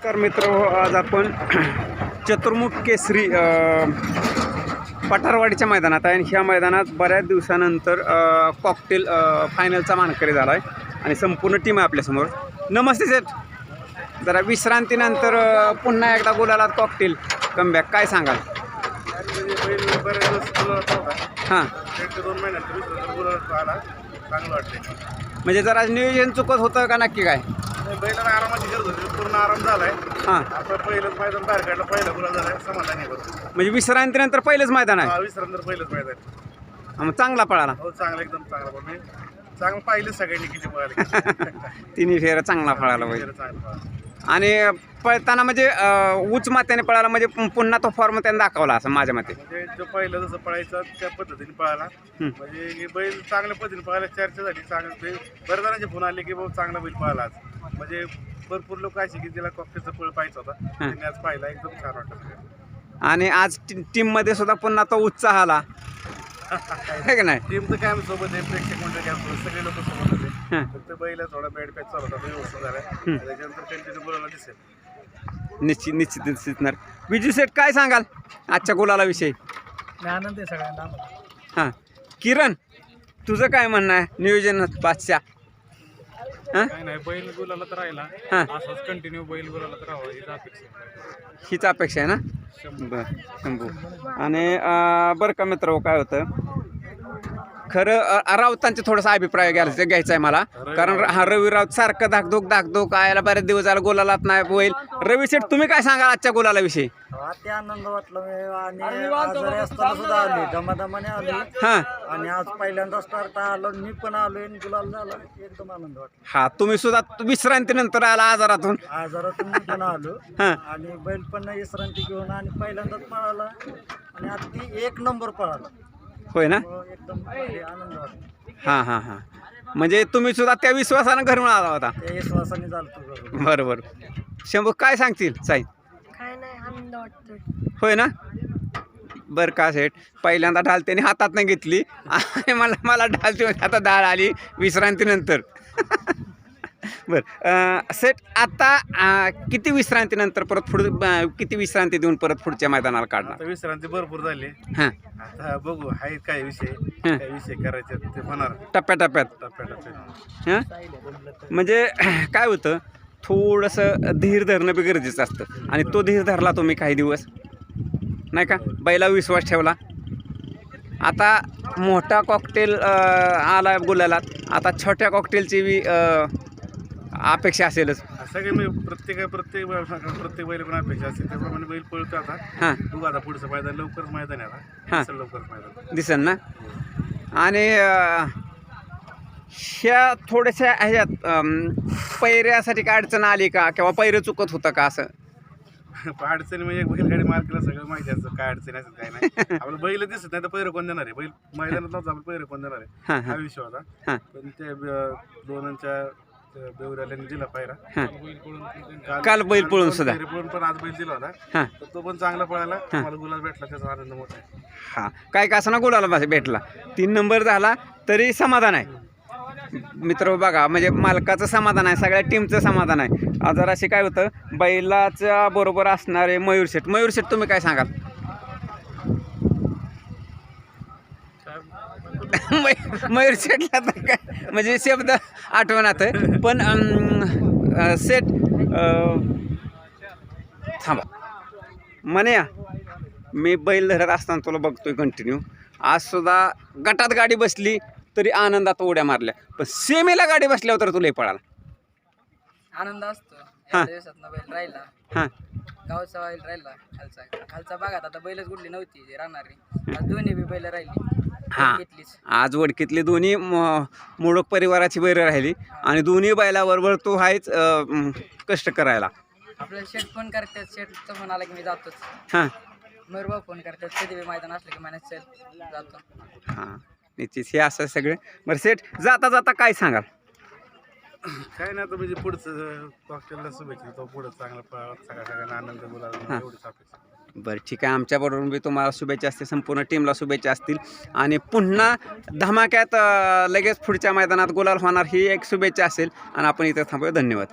नमस्कार मित्र, आज आपण चतुर्मुख केसरी पठारवाडीच्या मैदानात आहे आणि ह्या मैदानात बऱ्याच दिवसानंतर कॉकटेल फायनलचा मानकरी झाला आहे आणि संपूर्ण टीम आहे आपल्यासमोर. नमस्ते सेठ, जरा विश्रांतीनंतर पुन्हा एकदा गुलालात कॉकटेल कमबॅक, काय सांगाल? हां, म्हणजे जरा नियोजन चुकत होतं का नक्की काय? बैलाला आरामाची गरज होती, पूर्ण आराम झालाय. हां, आता पहिलंच मैदान बाहेर काढलं, पहिला गुलाल झालाय, समाधानी आहे. म्हणजे विश्रांतीनंतर पहिलंच मैदान आहे. विसरंदर पहिलंच मैदान. मग चांगला पळाला. हो, चांगला, एकदम चांगला. पण मी चांगलं पाहिलं सगळ्यांनी किती पळाले. तिन्ही फेऱ्या चांगला पळाला पाहिजे. चांगलं पळालं. आणि पळताना म्हणजे उच्च मात्याने पळाला, म्हणजे पुन्हा तो फॉर्म त्याने दाखवला असं माझ्या मते. म्हणजे जो पहिलं जसं पळायचं त्या पद्धतीने पळाला. म्हणजे बैल चांगल्या पद्धतीने पळायला चर्चा झाली. चांगलं बऱ्याच जणांचे फोन आले की बाबा चांगला बैल पळाला आज. म्हणजे भरपूर लोक असे की त्याला कॉकटेलचा पळ पाहायचा होता, त्यांनी आज पाहिला, एकदम छान वाटतं. आणि आज टीम मध्ये सुद्धा पुन्हा तो उत्साह आला है की नाही? टीमचं काय सोबत आहे, प्रेक्षक मंडळ काय सगळे लोक सोबत होते. फक्त बैल थोडा बॅड पॅच चालू होता, व्यवस्थित झाला. त्याच्यानंतर कंटिन्यू बोलायला दिसेल. निश्चित. विजू सेठ, काय सांगाल आजच्या गुलाला विषयी? आनंद आहे सगळ्यांना. हां, किरण, तुझं काय म्हणणं आहे नियोजन बादशाह? काय नाही, बैल गुलाला तर राहिला, असंच कंटिन्यू बैल गुलाला तर राहावा हीच अपेक्षा आहे ना? बरं, शंभू. आणि बरं का मित्र, काय होतं खरं, राऊतांचे थोडासा अभिप्राय घ्यायचा आहे मला. कारण हा रवी राऊत सारखं धाकधूक आयला बरेच दिवस झाला, गोलालात नाही होईल. रवी शेठ, तुम्ही काय सांगाल आजच्या गोलाला विषयी? ते आनंद वाटला आणि आजारी असताना सुद्धा आले, दमादमाने आले. हां, आणि आज पहिल्यांदा स्टार्ट आलो, मी पण आलोय, गुलाल झाला, एकदम आनंद वाटला. हा, तुम्ही सुद्धा विश्रांतीनंतर आला आजारातून. आजारातून मी पण आलो. हां, आणि बैल पण विश्रांती घेऊन आणि पहिल्यांदाच पळाला आणि अगदी 1 नंबर पळाला. होय ना? एकदम आनंद वाटला. हां. म्हणजे तुम्ही सुद्धा त्या विश्वासानं घरून आला होता. त्या विश्वासाने चालतो. बरोबर. शंभू, काय सांगतील साई? काय नाही, आनंद वाटतोय. होय ना? बरं का सेठ, पहिल्यांदा ढाल त्याने हातात नाही घेतली आणि मला ढाल ते हातात डाळ आली विश्रांतीनंतर. बरं सेठ, आता किती विश्रांतीनंतर किती विश्रांती देऊन परत पुढच्या मैदानाला काढणार? आता विश्रांती भरपूर झाली. हां, आता बघू, आहे काय विषय करायचे ते होणार टप्प्याटप्प्यात. हां, म्हणजे काय होतं, थोडंसं धीर धरणं बी गरजेचं असतं आणि तो धीर धरला तुम्ही काही दिवस, नाही का? बैला विश्वास ठेवला. आता मोठा कॉकटेल आला गुलालात, आता छोट्या कॉकटेलची बी अपेक्षा असेलच. सगळे मी प्रत्येक बैल पण अपेक्षा असते, त्याप्रमाणे बैल पळतो. आता हां, बघू, आता पुढचं मैदान लवकरच मैदान आहे. हां, आता लवकरच मैदान दिसेल ना? आणि ह्या थोड्याशा ह्याच्यात पैऱ्यासाठी काय अडचण आली का, किंवा पैरं चुकत होतं का असं? अडचणी म्हणजे बैलगाडी मालकाला सगळं माहिती असतं काय अडचणी असतात काय नाही. आपलं बैल दिसत नाही तर पैरं कोण देणार आहे? बैल मैदानात नव्हतं, आपण पैरं कोण देणार आहे हा विषय होता. पण ते दोनांच्या बेवऱ्याने दिला पायरा. काल बैल पळून सुद्धा पण आज बैल दिला होता, तर तो पण चांगला पळाला. मला गुलाल भेटला, त्याचा आनंद मोठा आहे. हां, काय का असं ना, गुलाला भेटला, 3 नंबर झाला तरी समाधान आहे मित्र. बघा, म्हणजे मालकाचं समाधान आहे, सगळ्या टीमचं समाधान आहे. जर असे काय होतं, बैलाच्या बरोबर असणारे मयूर शेठ, तुम्ही काय सांगाल? मयूर शेठला तर काय म्हणजे शब्द आठवणात, पण सेठ थांबा म्हणे, मी बैल धरत असताना तुला बघतोय कंटिन्यू. आज सुद्धा गटात गाडी बसली तरी आनंदात उड्या मारल्या, पण सेमीला गाडी बसल्यावर तर तुला पळाला. आनंद असतो. हां. दिवसात बैल राहिला, हां, गावचा बैल राहिला, खालचा भागात आता बैलच कुठली नव्हती राहणारी. आज दोन्ही बी बैल राहिली. हां, आज वडकीतली दोन्ही मोडक परिवाराची बैरं राहिली आणि दोन्ही बैलाबरोबर तू आहेच कष्ट करायला. आपल्याला शेट फोन करतात, शेटचा फोन आला की मी जातोच. हां, मयूरभाऊ फोन करतात, कधी बी मैदान असलं की महिन्यात चल जातो. हां, निश्चित. हे असं सगळे. बरं सेठ, जाता काय सांगाल? काय नाही, आता म्हणजे पुढचं कॉकटेलला शुभेच्छा, तो पुढं चांगला पळाला, सगळ्यांना आनंद गुलाल, एवढीच अपेक्षा. बरं, ठीक आहे. आमच्याबरोबर बी तुम्हाला शुभेच्छा असतील, संपूर्ण टीमला शुभेच्छा असतील आणि पुन्हा धमाक्यात लगेच पुढच्या मैदानात गुलाल होणार ही एक शुभेच्छा असेल आणि आपण इथं थांबूया. धन्यवाद.